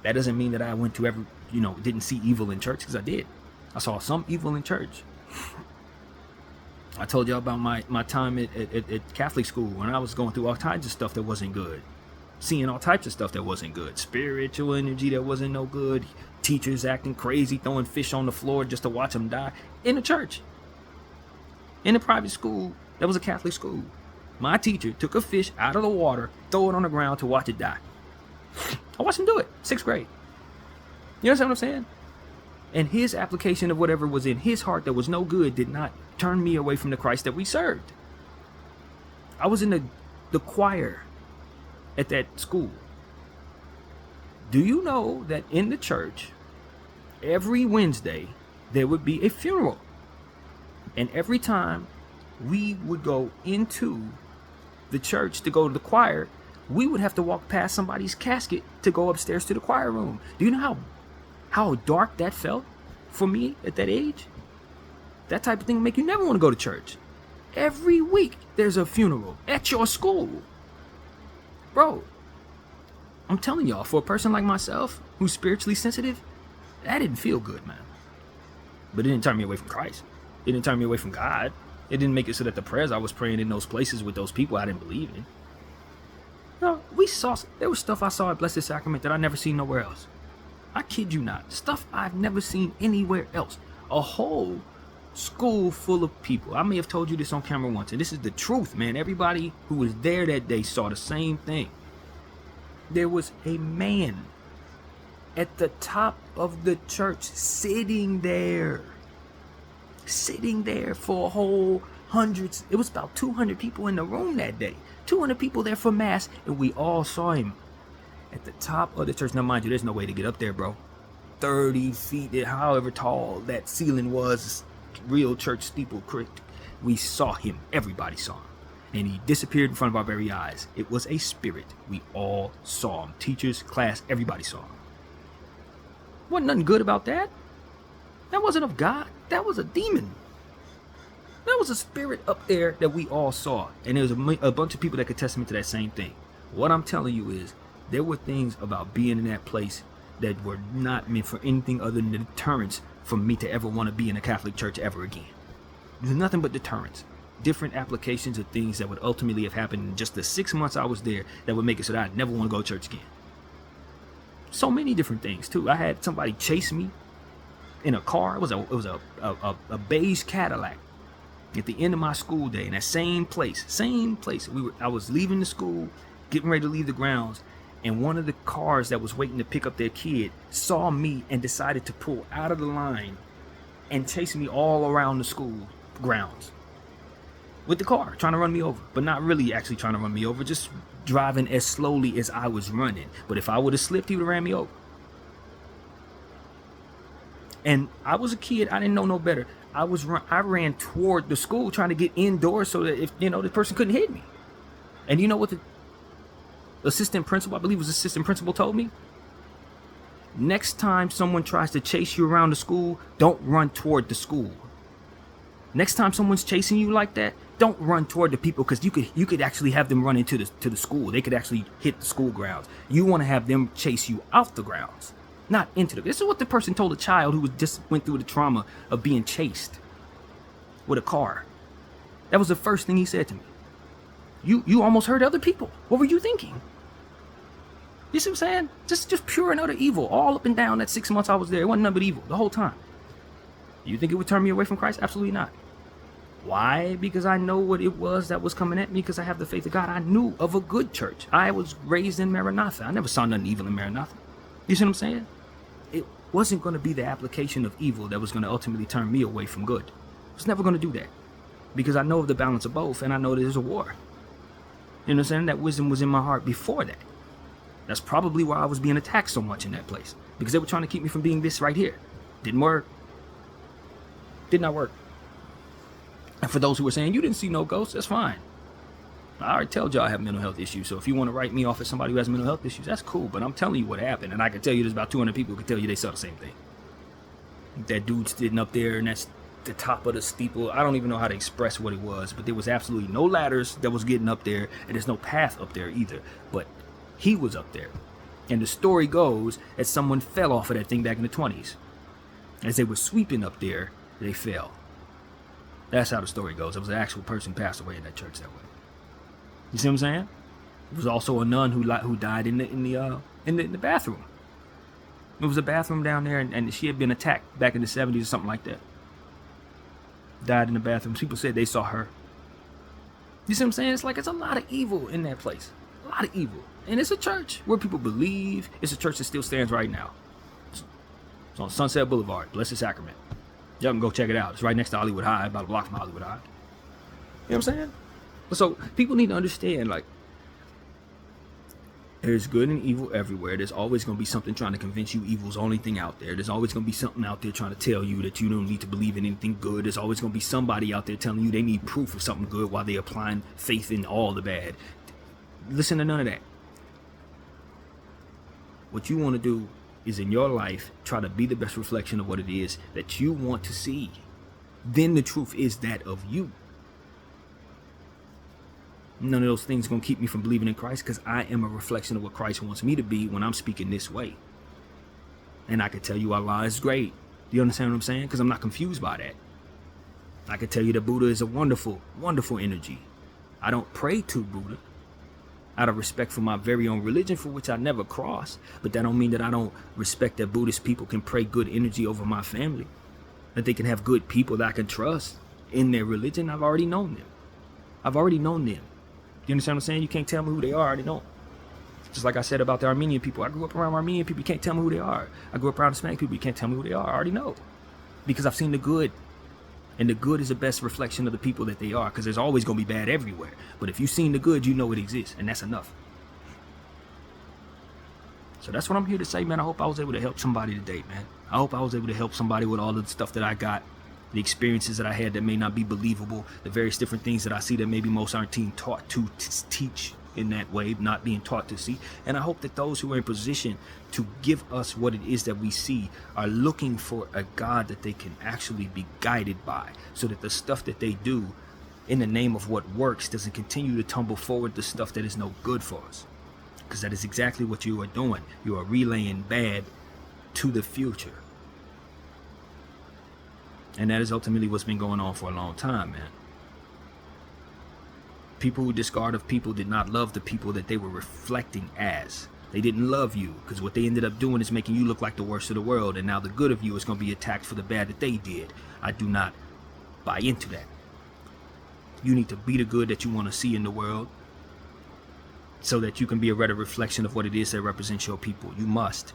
That doesn't mean that I went to didn't see evil in church, because I did. I saw some evil in church. I told y'all about my time at Catholic school when I was going through all types of stuff that wasn't good. Seeing all types of stuff that wasn't good. Spiritual energy that wasn't no good. Teachers acting crazy, throwing fish on the floor just to watch them die. In the church. In a private school that was a Catholic school. My teacher took a fish out of the water, throw it on the ground to watch it die. I watched him do it. 6th grade. You understand what I'm saying? And his application of whatever was in his heart that was no good did not turn me away from the Christ that we served. I was in the choir at that school. Do you know that in the church, every Wednesday, there would be a funeral? And every time we would go into the church to go to the choir, we would have to walk past somebody's casket to go upstairs to the choir room. Do you know how dark that felt for me at that age? That type of thing make you never want to go to church. Every week there's a funeral at your school. Bro, I'm telling y'all, for a person like myself who's spiritually sensitive, that didn't feel good, man. But it didn't turn me away from Christ. It didn't turn me away from God. It didn't make it so that the prayers I was praying in those places with those people I didn't believe in. There was stuff I saw at Blessed Sacrament that I never seen nowhere else. I kid you not. Stuff I've never seen anywhere else. A whole school full of people. I may have told you this on camera once, and this is the truth, man. Everybody who was there that day saw the same thing. There was a man at the top of the church sitting there for a whole hundreds. It was about 200 people in the room that day. 200 people there for mass, and we all saw him at the top of the church. Now, mind you, there's no way to get up there, bro. 30 feet, however tall that ceiling was, real church steeple. We saw him. Everybody saw him. And he disappeared in front of our very eyes. It was a spirit. We all saw him. Teachers, class, everybody saw him. Wasn't nothing good about that. That wasn't of God. That was a demon. There was a spirit up there that we all saw. And there was a bunch of people that could testimony to that same thing. What I'm telling you is, there were things about being in that place that were not meant for anything other than deterrence for me to ever want to be in a Catholic church ever again. There's nothing but deterrence. Different applications of things that would ultimately have happened in just the 6 months I was there that would make it so that I'd never want to go to church again. So many different things too. I had somebody chase me in a car. It was a beige Cadillac at the end of my school day in that same place. I was leaving the school, getting ready to leave the grounds, and one of the cars that was waiting to pick up their kid saw me and decided to pull out of the line and chase me all around the school grounds with the car, trying to run me over, but not really actually trying to run me over, just driving as slowly as I was running. But if I would have slipped, he would have ran me over. And I was a kid, I didn't know no better. I ran toward the school trying to get indoors so that if the person couldn't hit me. And you know what the assistant principal, I believe it was assistant principal, told me? Next time someone tries to chase you around the school, don't run toward the school. Next time someone's chasing you like that, don't run toward the people, because you could actually have them run into the school. They could actually hit the school grounds. You want to have them chase you out the grounds, not into the. This is what the person told a child who just went through the trauma of being chased with a car. That was the first thing he said to me. You almost hurt other people. What were you thinking? You see what I'm saying? Just pure and utter evil all up and down that 6 months I was there. It wasn't nothing but evil the whole time. You think it would turn me away from Christ? Absolutely not. Why? Because I know what it was that was coming at me, because I have the faith of God. I knew of a good church. I was raised in Maranatha. I never saw nothing evil in Maranatha. You see what I'm saying? It wasn't going to be the application of evil that was going to ultimately turn me away from good. I was never going to do that, because I know of the balance of both, and I know there's a war. You know what I'm saying? That wisdom was in my heart before that. That's probably why I was being attacked so much in that place, because they were trying to keep me from being this right here. Didn't work. Did not work. And for those who were saying, you didn't see no ghosts, that's fine. I already told y'all I have mental health issues, so if you want to write me off as somebody who has mental health issues, that's cool, but I'm telling you what happened, and I can tell you there's about 200 people who can tell you they saw the same thing. That dude sitting up there, and that's the top of the steeple. I don't even know how to express what it was, but there was absolutely no ladders that was getting up there, and there's no path up there either, but he was up there. And the story goes that someone fell off of that thing back in the 20s. As they were sweeping up there, they fell. That's how the story goes. It was an actual person passed away in that church that way. You see what I'm saying? There was also a nun who died in the bathroom. There was a bathroom down there, and she had been attacked back in the 70s or something like that. Died in the bathroom. People said they saw her. You see what I'm saying? It's like it's a lot of evil in that place. A lot of evil. And it's a church where people believe. It's a church that still stands right now. It's on Sunset Boulevard, Blessed Sacrament. Y'all can go check it out. It's right next to Hollywood High, about a block from Hollywood High. You know what I'm saying? So people need to understand, like, there's good and evil everywhere. There's always going to be something trying to convince you evil's the only thing out there. There's always going to be something out there trying to tell you that you don't need to believe in anything good. There's always going to be somebody out there telling you they need proof of something good while they're applying faith in all the bad. Listen to none of that. What you want to do is, in your life, try to be the best reflection of what it is that you want to see. Then the truth is that of you. None of those things are going to keep me from believing in Christ, because I am a reflection of what Christ wants me to be when I'm speaking this way. And I can tell you Allah is great. Do you understand what I'm saying? Because I'm not confused by that. I can tell you that Buddha is a wonderful, wonderful energy. I don't pray to Buddha out of respect for my very own religion, for which I never cross. But that don't mean that I don't respect that Buddhist people can pray good energy over my family, that they can have good people that I can trust in their religion. I've already known them. I've already known them. You understand what I'm saying? You can't tell me who they are. I already know. Just like I said about the Armenian people. I grew up around Armenian people. You can't tell me who they are. I grew up around Hispanic people. You can't tell me who they are. I already know. Because I've seen the good. And the good is the best reflection of the people that they are. Because there's always going to be bad everywhere. But if you've seen the good, you know it exists. And that's enough. So that's what I'm here to say, man. I hope I was able to help somebody today, man. I hope I was able to help somebody with all of the stuff that I got. The experiences that I had that may not be believable. The various different things that I see that maybe most aren't being taught to teach in that way, not being taught to see. And I hope that those who are in position to give us what it is that we see are looking for a God that they can actually be guided by, so that the stuff that they do in the name of what works doesn't continue to tumble forward the stuff that is no good for us. Because that is exactly what you are doing. You are relaying bad to the future. And that is ultimately what's been going on for a long time, man. People who discard of people did not love the people that they were reflecting as. They didn't love you, because what they ended up doing is making you look like the worst of the world, and now the good of you is going to be attacked for the bad that they did. I do not buy into that. You need to be the good that you want to see in the world, so that you can be a better reflection of what it is that represents your people. You must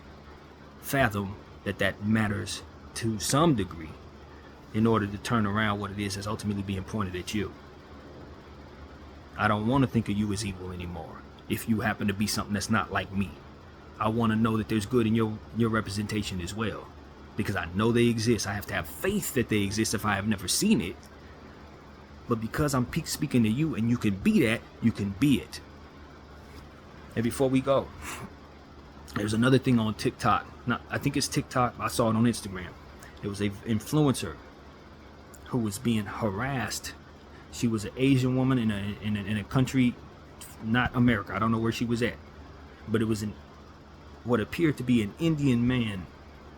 fathom that that matters to some degree in order to turn around what it is that's ultimately being pointed at you. I don't want to think of you as evil anymore if you happen to be something that's not like me. I want to know that there's good in your representation as well, because I know they exist. I have to have faith that they exist if I have never seen it. But because I'm speaking to you and you can be that, you can be it. And before we go, there's another thing on TikTok. Now, I think it's TikTok. I saw it on Instagram. There was an influencer who was being harassed. She was an Asian woman in a country, not America. I don't know where she was at, but it was what appeared to be an Indian man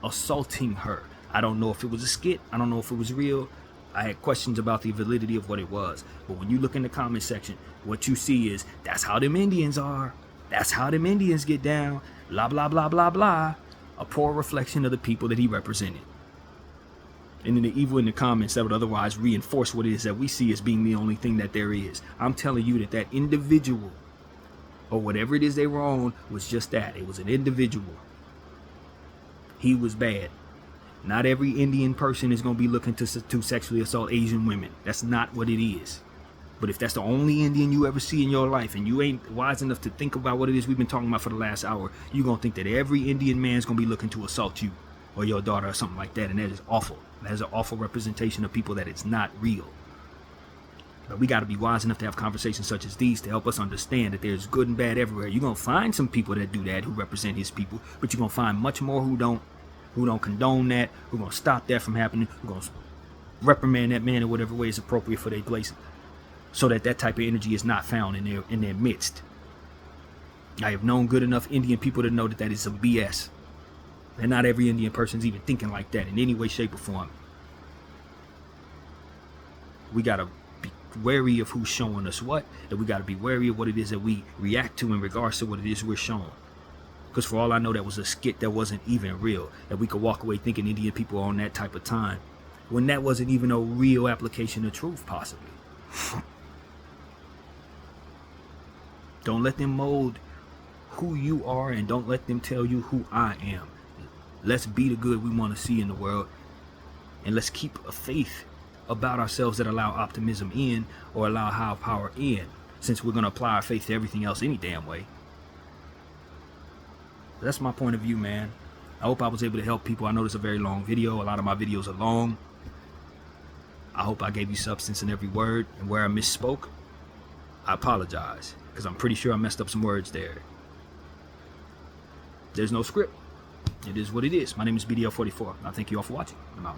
assaulting her. I don't know if it was a skit. I don't know if it was real. I had questions about the validity of what it was. But when you look in the comment section, what you see is, that's how them Indians are. That's how them Indians get down. Blah, blah, blah, blah, blah. A poor reflection of the people that he represented. And then the evil in the comments that would otherwise reinforce what it is that we see as being the only thing that there is. I'm telling you that individual, or whatever it is they were on, was just that. It was an individual. He was bad. Not every Indian person is going to be looking to sexually assault Asian women. That's not what it is. But if that's the only Indian you ever see in your life, and you ain't wise enough to think about what it is we've been talking about for the last hour, you're going to think that every Indian man's going to be looking to assault you or your daughter or something like that. And that is awful. That is an awful representation of people that it's not real. But we got to be wise enough to have conversations such as these to help us understand that there's good and bad everywhere. You're going to find some people that do that, who represent his people, but you're going to find much more who don't condone that, who are going to stop that from happening, who are going to reprimand that man in whatever way is appropriate for their place, so that that type of energy is not found in their midst. I have known good enough Indian people to know that that is some BS. And not every Indian person is even thinking like that in any way, shape, or form. We got to be wary of who's showing us what, and we got to be wary of what it is that we react to in regards to what it is we're shown. Because for all I know, that was a skit that wasn't even real. That we could walk away thinking Indian people are on that type of time, when that wasn't even a real application of truth, possibly. Don't let them mold who you are, and don't let them tell you who I am. Let's be the good we want to see in the world, and let's keep a faith about ourselves that allow optimism in, or allow higher power in, since we're going to apply our faith to everything else any damn way. That's my point of view, man. I hope I was able to help people. I know this is a very long video. A lot of my videos are long. I hope I gave you substance in every word, and where I misspoke, I apologize, because I'm pretty sure I messed up some words there. There's no script. It is what it is. My name is BDF 44. I thank you all for watching. I'm out.